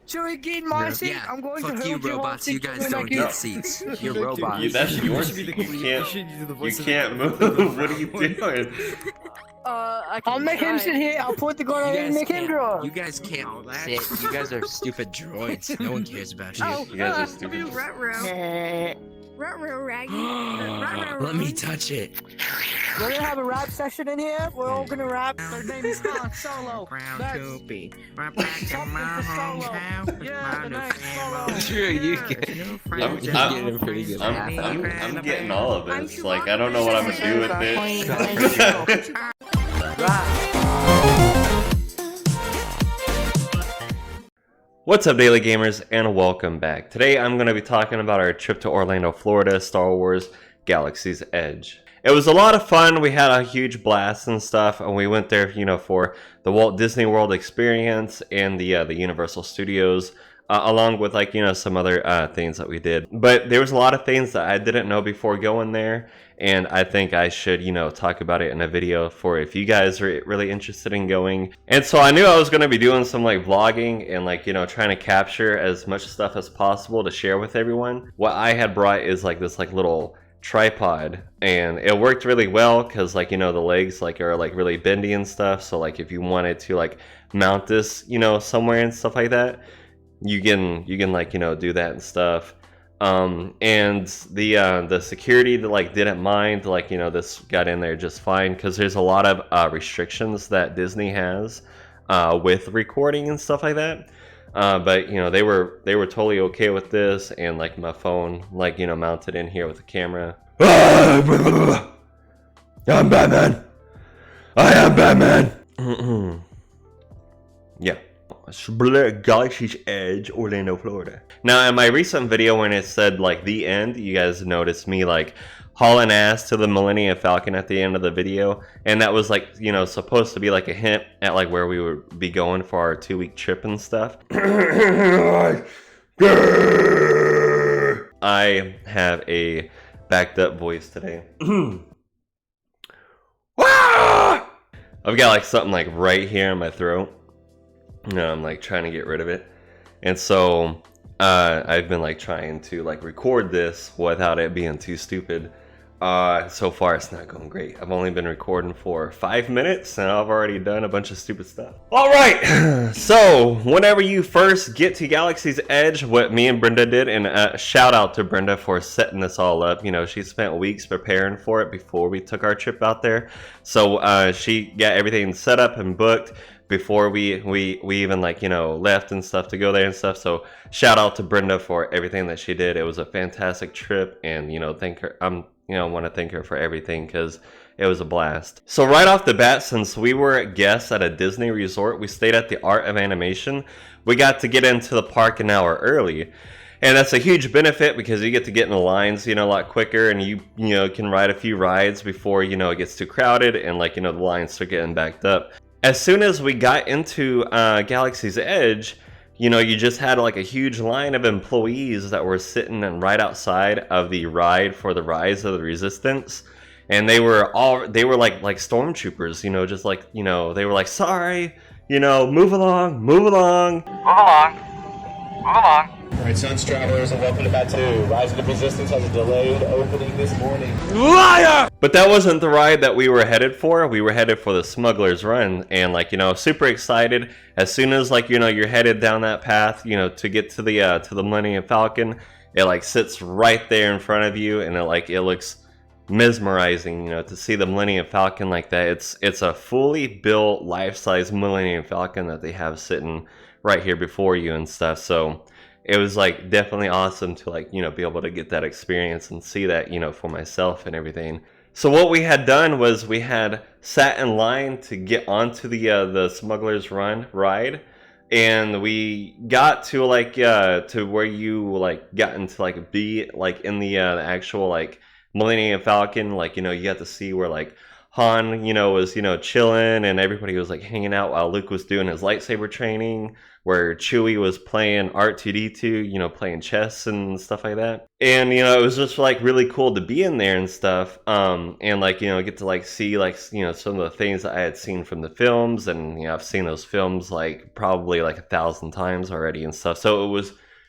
Chewie, get in my seat. Yeah, I'm going fuck to you, hold you robots. You guys hostage don't when I get get- seats. You're robots. That's your seat. You can't move. What are you doing? I'll make him sit here. I'll put the gun on him and make him draw. You guys can't sit. You guys are stupid droids. No one cares about you. You guys are stupid. Let me touch it. We're gonna have a rap session in here. We're all gonna rap. Their name is Han Solo. Brown That's Toopy. Yeah, the next Solo. Sure, you get it. I'm getting pretty good. I'm getting all of this. Like, I don't know what I'm gonna do with it. What's up, Daily Gamers, and welcome back. Today I'm going to be talking about our trip to Orlando, Florida, Star Wars Galaxy's Edge. It was a lot of fun. We had a huge blast and stuff, and we went there, for the Walt Disney World experience and the Universal Studios, along with some other things that we did. But there was a lot of things that I didn't know before going there, and I think I should, talk about it in a video for if you guys are really interested in going. And so I knew I was going to be doing some vlogging and trying to capture as much stuff as possible to share with everyone. What I had brought is this little tripod, and it worked really well because the legs are really bendy and stuff. So if you wanted to mount this somewhere and stuff like that, you can do that and stuff. And the security didn't mind, this got in there just fine, because there's a lot of restrictions that Disney has with recording and stuff like that. But they were totally okay with this, and my phone mounted in here with the camera. I'm Batman. I am Batman. Yeah. Galaxy's Edge, Orlando, Florida. Now, in my recent video when it said the end, you guys noticed me hauling ass to the Millennium Falcon at the end of the video, and that was supposed to be a hint at where we would be going for our 2-week trip and stuff. I have a backed up voice today. I've got something right here in my throat. I'm trying to get rid of it, and so I've been trying to record this without it being too stupid. So far it's not going great. I've only been recording for 5 minutes and I've already done a bunch of stupid stuff. Alright, so whenever you first get to Galaxy's Edge, what me and Brenda did, and shout out to Brenda for setting this all up. She spent weeks preparing for it before we took our trip out there. So she got everything set up and booked before we even left and stuff to go there and stuff. So shout out to Brenda for everything that she did. It was a fantastic trip, and thank her. Want to thank her for everything, because it was a blast. So right off the bat, since we were guests at a Disney resort, we stayed at the Art of Animation. We got to get into the park an hour early, and that's a huge benefit because you get to get in the lines a lot quicker, and you can ride a few rides before it gets too crowded and the lines start getting backed up. As soon as we got into Galaxy's Edge, you just had a huge line of employees that were sitting right outside of the ride for the Rise of the Resistance, and they were like stormtroopers, just they were sorry, move along, move along. Alright, Suns travelers, and welcome to Batu. Rise of the Resistance has a delayed opening this morning. Liar! But that wasn't the ride that we were headed for. We were headed for the Smuggler's Run, and super excited. As soon as you're headed down that path, to get to the Millennium Falcon, it sits right there in front of you, and it looks mesmerizing, to see the Millennium Falcon like that. It's a fully built life-size Millennium Falcon that they have sitting right here before you and stuff. So it was definitely awesome to be able to get that experience and see that for myself and everything. So what we had done was we had sat in line to get onto the Smuggler's Run ride, and we got to to where you got into be in the actual Millennium Falcon. You got to see where Han, you know, was, you know, chilling and everybody was like hanging out while Luke was doing his lightsaber training, where Chewie was playing R2-D2, you know, playing chess and stuff like that. And, you know, it was just like really cool to be in there and stuff. And like, you know, get to like see like, you know, some of the things that I had seen from the films. And, you know, I've seen those films like probably like 1,000 times already and stuff. So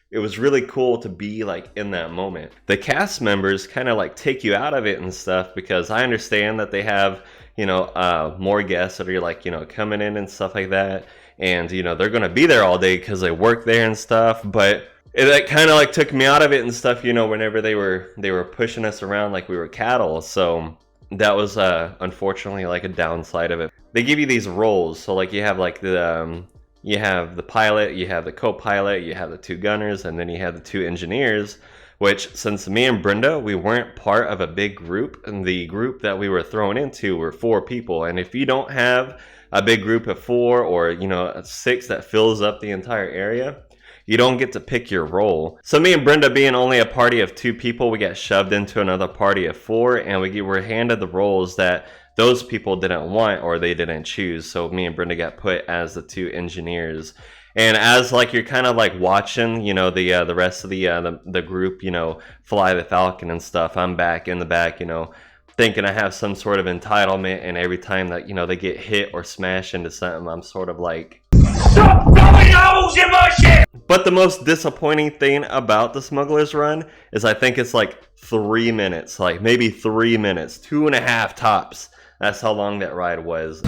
it was really cool to be like in that moment. The cast members kind of like take you out of it and stuff, because I understand that they have, you know, more guests that are like, you know, coming in and stuff like that. And, you know, they're going to be there all day because they work there and stuff. But it kind of like took me out of it and stuff, you know, whenever they were pushing us around like we were cattle. So that was unfortunately like a downside of it. They give you these roles. So like you have like you have the pilot, you have the co-pilot, you have the 2 gunners, and then you have the 2 engineers, which since me and Brenda, we weren't part of a big group, and the group that we were thrown into were 4 people. And if you don't have a big group of 4 or, you know, 6 that fills up the entire area, you don't get to pick your role. So me and Brenda, being only a party of 2 people, we got shoved into another party of 4, and we were handed the roles that those people didn't want or they didn't choose. So me and Brenda got put as the 2 engineers. And as like you're kind of like watching, you know, the rest of the group, you know, fly the Falcon and stuff, I'm back in the back, you know, thinking I have some sort of entitlement. And every time that, you know, they get hit or smash into something, I'm sort of like, stop blowing holes in my shit! But the most disappointing thing about the Smuggler's Run is I think it's like 3 minutes, like maybe 3 minutes, 2.5 tops. That's how long that ride was.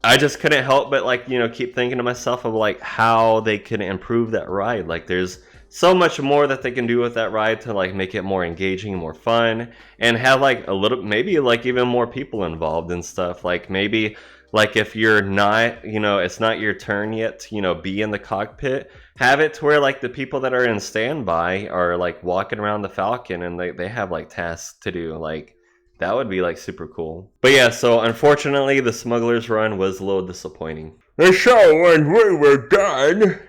I just couldn't help but like, you know, keep thinking to myself of like how they could improve that ride. Like there's so much more that they can do with that ride to like make it more engaging, more fun, and have like a little, maybe like even more people involved and stuff. Like maybe like if you're not, you know, it's not your turn yet to, you know, be in the cockpit, have it to where like the people that are in standby are like walking around the Falcon and they have like tasks to do. Like that would be like super cool. But yeah, so unfortunately the Smuggler's Run was a little disappointing. And so when we were done.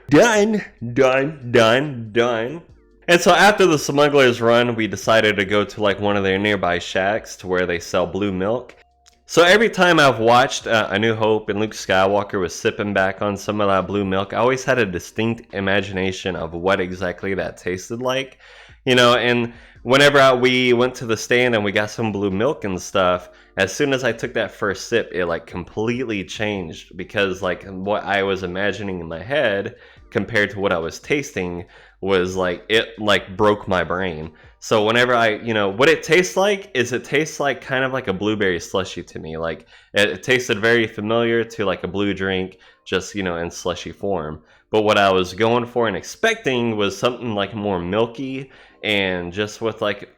And so after the Smuggler's Run, we decided to go to like one of their nearby shacks to where they sell blue milk. So every time I've watched A New Hope and Luke Skywalker was sipping back on some of that blue milk, I always had a distinct imagination of what exactly that tasted like. You know, and whenever we went to the stand and we got some blue milk and stuff, as soon as I took that first sip, it like completely changed, because like what I was imagining in my head compared to what I was tasting was like, it like broke my brain. So whenever I, you know, what it tastes like is it tastes like kind of like a blueberry slushy to me. Like it tasted very familiar to like a blue drink, just, you know, in slushy form. But what I was going for and expecting was something like more milky, and just with like,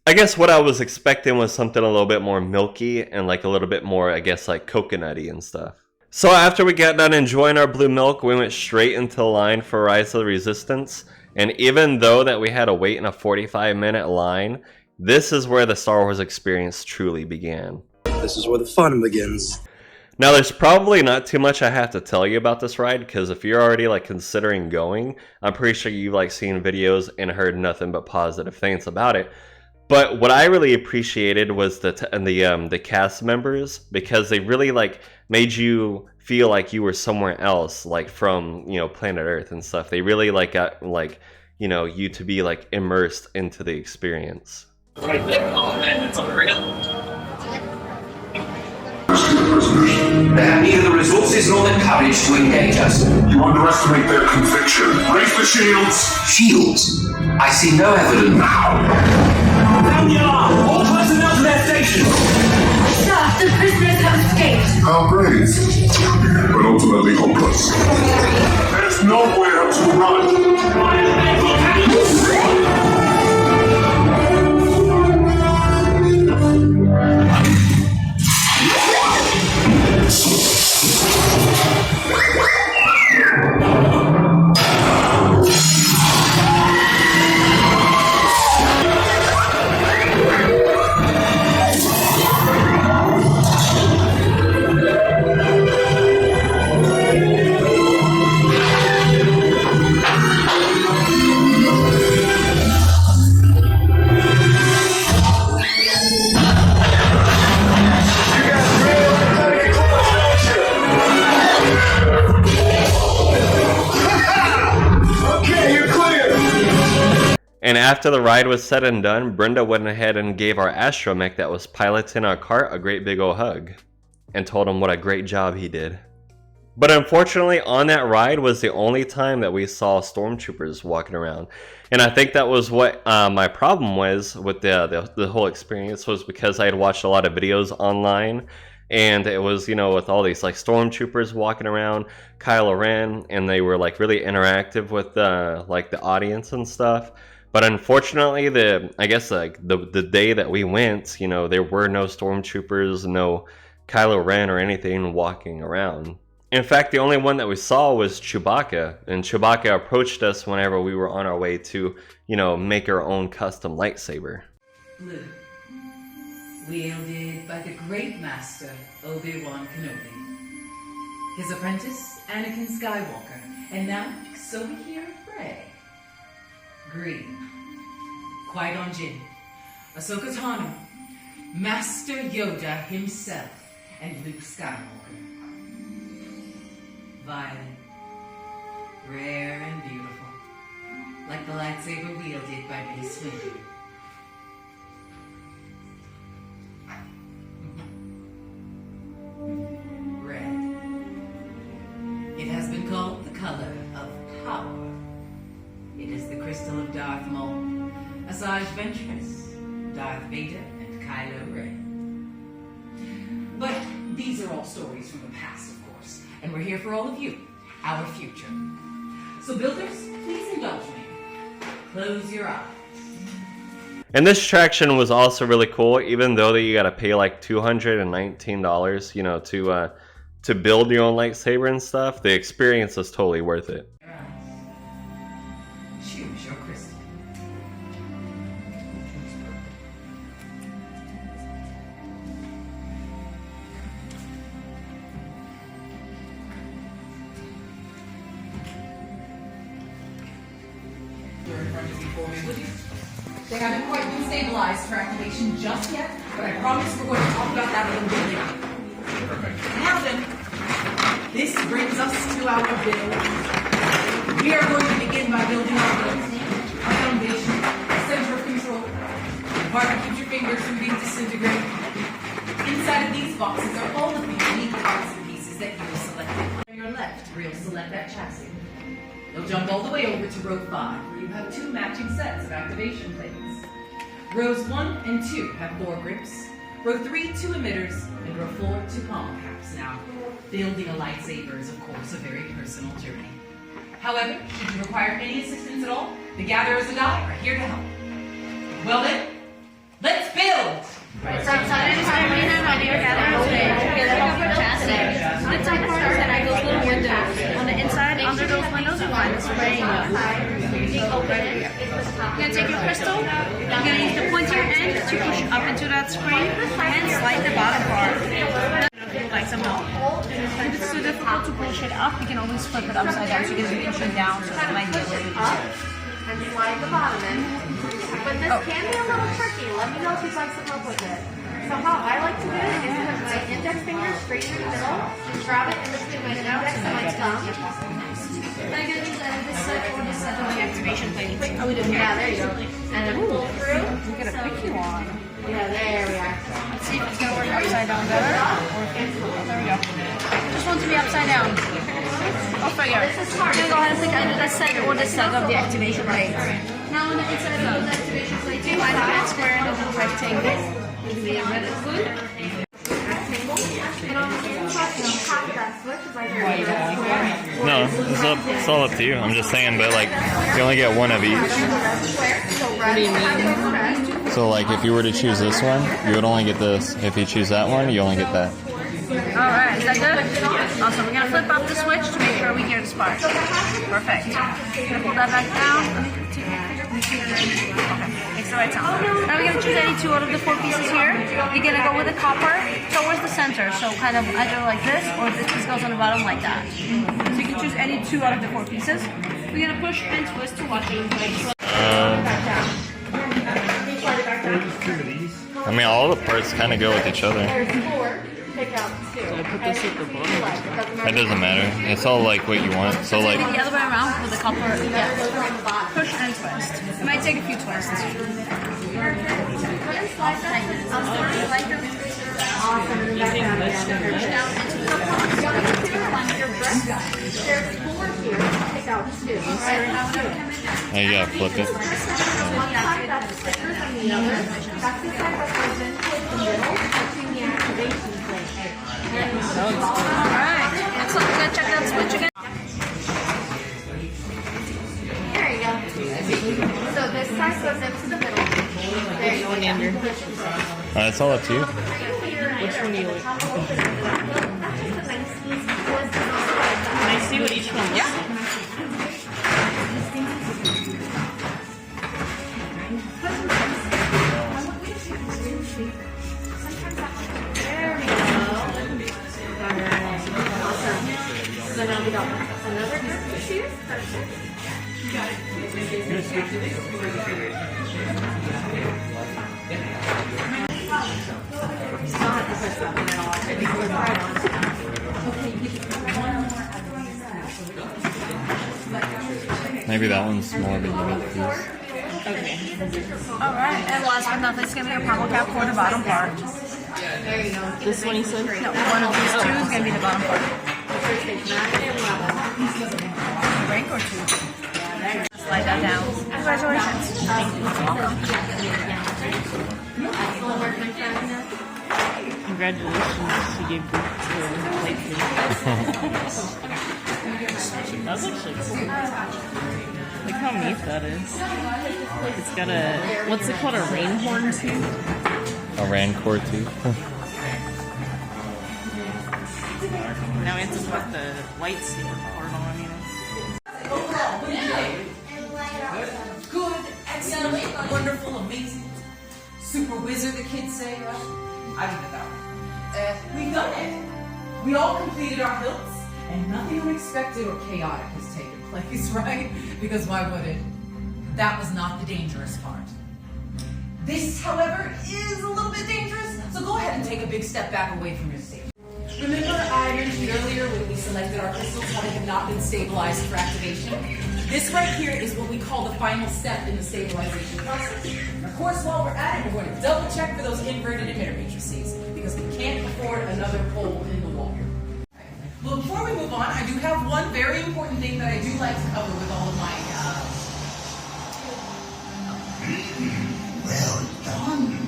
I guess what I was expecting was something a little bit more milky and like a little bit more, I guess, like coconutty and stuff. So after we got done enjoying our blue milk, we went straight into the line for Rise of the Resistance. And even though that we had to wait in a 45-minute line, this is where the Star Wars experience truly began. This is where the fun begins. Now, there's probably not too much I have to tell you about this ride, because if you're already like considering going, I'm pretty sure you've like seen videos and heard nothing but positive things about it. But what I really appreciated was the cast members, because they really like made you feel like you were somewhere else, like from, you know, planet Earth and stuff. They really like got like, you know, you to be like immersed into the experience. Right there. Oh man, it's unreal. They have neither the resources nor the courage to engage us. You underestimate their conviction. Raise the shields! Shields? I see no evidence. Down the alarm! All personnel to their stations! Sir, the prisoners have escaped. How brave, but ultimately hopeless. There's nowhere to run. after the ride was said and done, Brenda went ahead and gave our astromech that was piloting our cart a great big ol' hug and told him what a great job he did. But unfortunately, on that ride was the only time that we saw stormtroopers walking around. And I think that was what my problem was with the whole experience, was because I had watched a lot of videos online, and it was, you know, with all these like stormtroopers walking around, Kylo Ren, and they were like really interactive with like the audience and stuff. But unfortunately, I guess like the day that we went, you know, there were no stormtroopers, no Kylo Ren or anything walking around. In fact, the only one that we saw was Chewbacca, and Chewbacca approached us whenever we were on our way to, you know, make our own custom lightsaber. Blue, wielded by the great master Obi-Wan Kenobi. His apprentice, Anakin Skywalker, and now, so we hear, Rey. Green, Qui-Gon Jinn, Ahsoka Tano, Master Yoda himself, and Luke Skywalker. Violet, rare and beautiful, like the lightsaber wielded by Mace Windu. Red. It has been called the color of power. It is the crystal of Darth Maul, Asajj Ventress, Darth Vader, and Kylo Ren. But these are all stories from the past, of course, and we're here for all of you, our future. So builders, please indulge me. Close your eyes. And this attraction was also really cool, even though that you gotta pay like $219, you know, to build your own lightsaber and stuff. The experience is totally worth it. Choose your crystal. They haven't quite been stabilized for activation just yet, but I promise we're going to talk about that a little bit later. Now then, this brings us to our build. We are going to begin by building our build, our foundation, our center of control, the part that keeps your fingers from being disintegrated. Inside of these boxes are all of the unique parts and pieces that you will select. On your left, where you'll select that chassis. You'll jump all the way over to row 5, where you have 2 matching sets of activation plates. Rows 1 and 2 have 4 grips. Row 3, 2 emitters, and row 4, 2 palm caps. Now, building a lightsaber is, of course, a very personal journey. However, should you require any assistance at all, the Gatherers and I are here to help. Well then, let's build! Right, so outside of time, we have idea gatherers the inside part is that those little windows. On the inside, under those windows, you'll find the spraying gun. You open it. You're going to take your crystal, you're going to use the pointier end to push up into that spring and slide the bottom part. Like some help. If it's too difficult to push it up, you can always flip it upside down so you can pinch it down, so it might be a little bit easier. And slide the bottom in. But this can be a little tricky. Let me know if you'd like some help with it. So how I like to do it is put my index finger straight in the middle, just grab it in between my index and my thumb. Then I'm going to use this set or this set of the activation plate. Oh, we did. Yeah, there you go. And then pull through. We're going to pick you on. Yeah, there we are. Let's see if it's going to work upside down better. Or if it's, there we go. Just want to be upside down. I'll figure. This is hard. I'm going to go ahead and click either this set or this set of the activation plate. Now on the inside of the activation plate, you find a red square and a little rectangle. See, red is good. And on the inside, half of that switch is like a square. No, it's all up to you. I'm just saying, but like, you only get one of each. What do you mean? So like, if you were to choose this one, you would only get this. If you choose that one, you only get that. Alright, is that good? Awesome. We're going to flip up the switch to make sure we hear the spark. Perfect. We're going to pull that back down. Okay, makes the right sound. Now we're going to choose any 2 out of the 4 pieces here. You're going to go with the copper towards the center. So kind of either like this, or if this piece goes on the bottom like that. So you can choose any 2 out of the 4 pieces. We're going to push and twist to watch it. I mean, all the parts kind of go with each other. There's 4. Take out 2. I put this at the bottom. That doesn't matter. It's all like what you want. So like. Maybe the other way around with a couple. Yeah. Push and twist. It might take a few twists. Awesome. In the background, there's 4 here. Take out 2. Hey, yeah, flip it. One side, that's the stickers, and the other, that's the side that goes into the middle, touching the activation plate. Alright. Looks like we're gonna check that switch again. There you go. So this side goes into the middle. There you go. It's all up to you. Which one do you like? Can I see what each one looks like? There we go. So now we got another group of shoes. Perfect. Maybe that one's more of a unique piece. Okay. Alright, and last but not least, it's gonna be a pommel cap for the bottom part. There you go. This one you said? No, one of these two is gonna be the bottom part. Break or 2? Slide that down. Congratulations. Excellent work, my friend. Congratulations, she gave birth to a lightsaber. That's actually cool. Look how neat that is. It's got a, what's it called, a rain horn too? A Rancor too. Now we have to put the lightsaber part on, you know. Good, excellent, wonderful, amazing, super wizard, the kids say, right? I don't know that one. We've done it. We all completed our hilts, and nothing unexpected or chaotic has taken place, right? Because why would it? That was not the dangerous part. This, however, is a little bit dangerous, so go ahead and take a big step back away from your stage. Remember I mentioned earlier when we selected our crystals how they have not been stabilized for activation? This right here is what we call the final step in the stabilization process. And of course, while we're at it, we're going to double check for those inverted emitter matrices because we can't afford another hole in the wall. Well, before we move on, I do have one very important thing that I do like to cover with all of my, Well done.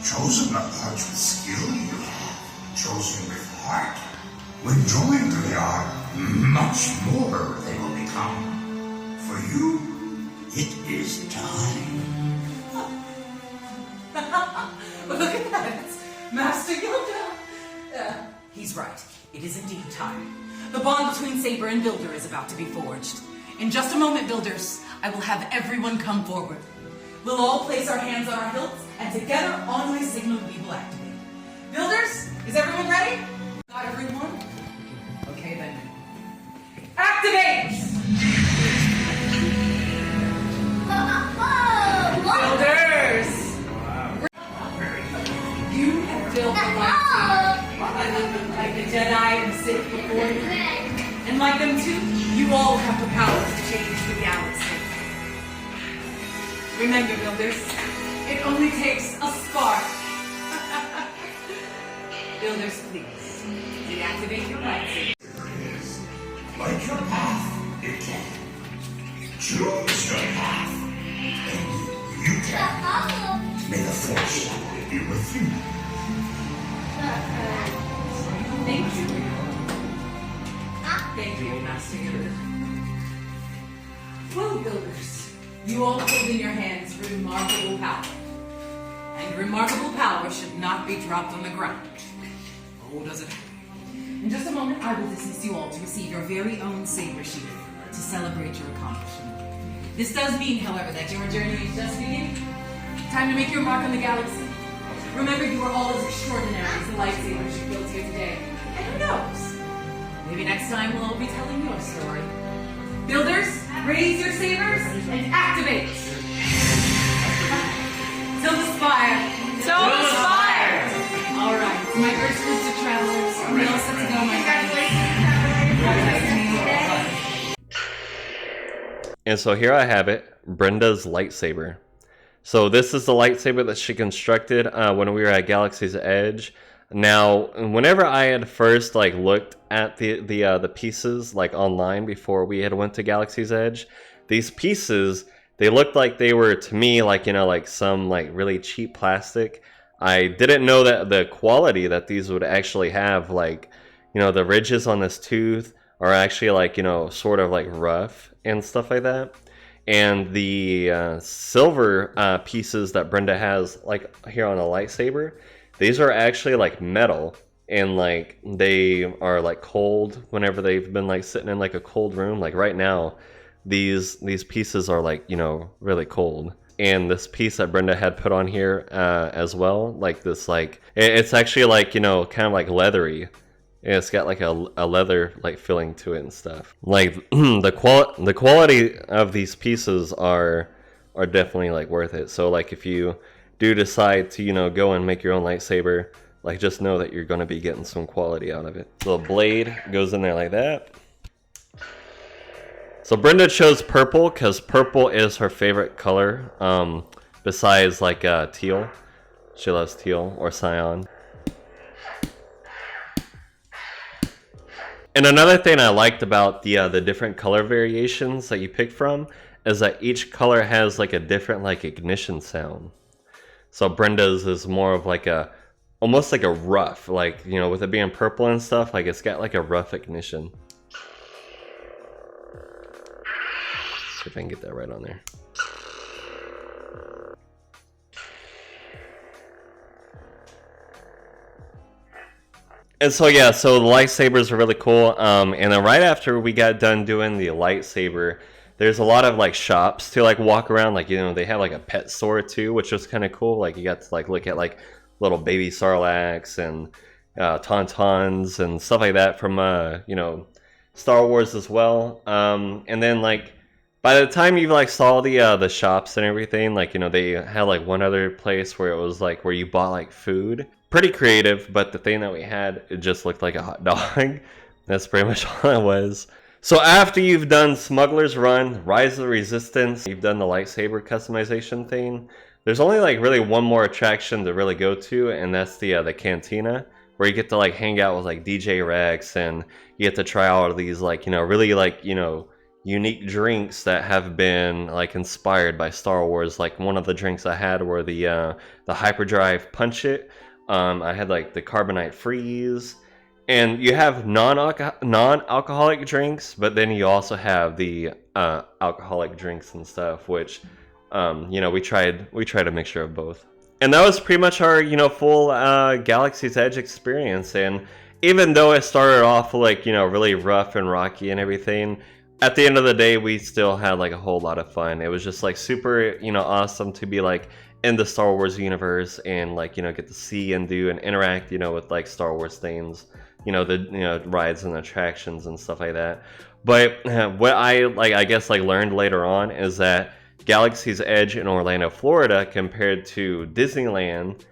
Chosen a part with skill you have. Chosen with heart. When joined they are, much more they will become. For you, it is time. Look at that. Master Yoda. He's right. It is indeed time. The bond between Saber and Builder is about to be forged. In just a moment, Builders, I will have everyone come forward. We'll all place our hands on our hilts, and together, on my signal, we will activate. Builders, is everyone ready? Got everyone? Okay, then. Activate! Builders! You have built a lightsaber. Like the Jedi and the Sith before you. And like them too, you all have the power to change the galaxy. Remember, Builders, it only takes a spark. Builders, please, deactivate your lightsaber. Like your path, it can. Choose your path, and you can. May the Force be with you. Thank you. Thank you, Master Yoda. Well, Builders, you all hold in your hands remarkable power. And remarkable power should not be dropped on the ground. Oh, does it? In just a moment, I will dismiss you all to receive your very own saber sheath to celebrate your accomplishment. This does mean, however, that your journey is just beginning. Time to make your mark on the galaxy. Remember, you are all as extraordinary as the lightsabers you built here today. And who knows? Maybe next time we'll all be telling your story. Builders, raise your sabers and activate! Till the spire! Till the spire! Alright, my first list of travelers. And so here I have it, Brenda's lightsaber. So this is the lightsaber that she constructed when we were at Galaxy's Edge. Now, whenever I had first like looked at the pieces like online before we had went to Galaxy's Edge, these pieces, they looked like they were, to me, like, you know, like some like really cheap plastic. I didn't know that the quality that these would actually have, like, you know, the ridges on this tooth are actually like, you know, sort of like rough and stuff like that. And the silver pieces that Brenda has like here on a lightsaber, these are actually like metal, and like they are like cold whenever they've been like sitting in like a cold room. Like right now, these pieces are like, you know, really cold. And this piece that Brenda had put on here as well, like this, like it's actually like, you know, kind of like leathery. And it's got like a leather like feeling to it and stuff. Like the quality of these pieces are definitely like worth it. So like if you do decide to, you know, go and make your own lightsaber, like just know that you're going to be getting some quality out of it. The blade goes in there like that. So Brenda chose purple because purple is her favorite color, besides like teal. She loves teal or cyan. And another thing I liked about the different color variations that you pick from is that each color has like a different like ignition sound. So Brenda's is more of like a, almost like a rough, like, you know, with it being purple and stuff, like it's got like a rough ignition. See if I can get that right on there. And so yeah, so the lightsabers are really cool. And then right after we got done doing the lightsaber, there's a lot of like shops to like walk around. Like, you know, they have like a pet store too, which was kind of cool. Like you got to like look at like little baby Sarlaccs and Tauntauns and stuff like that from you know, Star Wars as well. And then like by the time you like saw the shops and everything, like, you know, they had like one other place where it was like where you bought like food. Pretty creative, but the thing that we had, it just looked like a hot dog. That's pretty much all it was. So after you've done Smuggler's Run, Rise of the Resistance, you've done the lightsaber customization thing, there's only like really one more attraction to really go to, and that's the cantina, where you get to like hang out with like DJ Rex, and you get to try all of these like, you know, really like, you know, unique drinks that have been like inspired by Star Wars. Like one of the drinks I had were the Hyperdrive Punch It. I had like the Carbonite Freeze, and you have non-alcoholic drinks, but then you also have the alcoholic drinks and stuff, which you know, we tried a mixture of both. And that was pretty much our, you know, full Galaxy's Edge experience. And even though it started off like, you know, really rough and rocky and everything, at the end of the day we still had like a whole lot of fun. It was just like super, you know, awesome to be like in the Star Wars universe and like, you know, get to see and do and interact, you know, with like Star Wars things, you know, the, you know, rides and attractions and stuff like that. But what I like, I guess like learned later on is that Galaxy's Edge in Orlando, Florida, compared to Disneyland,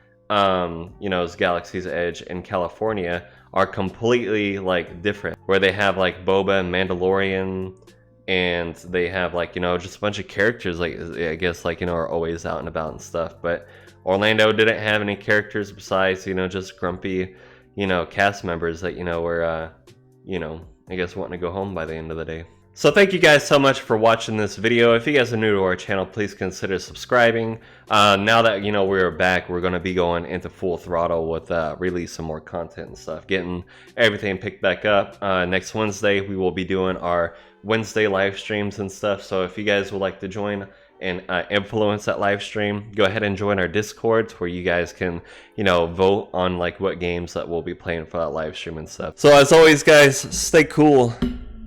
you know, as Galaxy's Edge in California, are completely like different, where they have like Boba and Mandalorian, and they have like, you know, just a bunch of characters like, I guess like, you know, are always out and about and stuff. But Orlando didn't have any characters besides, you know, just grumpy, you know, cast members that, you know, were you know, I guess wanting to go home by the end of the day. So thank you guys so much for watching this video. If you guys are new to our channel, please consider subscribing. Now that, you know, we're back, we're going to be going into full throttle with releasing more content and stuff, getting everything picked back up. Next Wednesday, we will be doing our Wednesday live streams and stuff. So if you guys would like to join and influence that live stream, go ahead and join our Discord, where you guys can, you know, vote on like what games that we'll be playing for that live stream and stuff. So as always, guys, stay cool.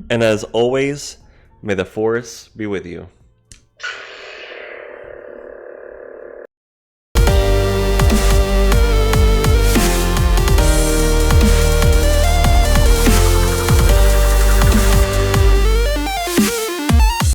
And as always, may the Force be with you.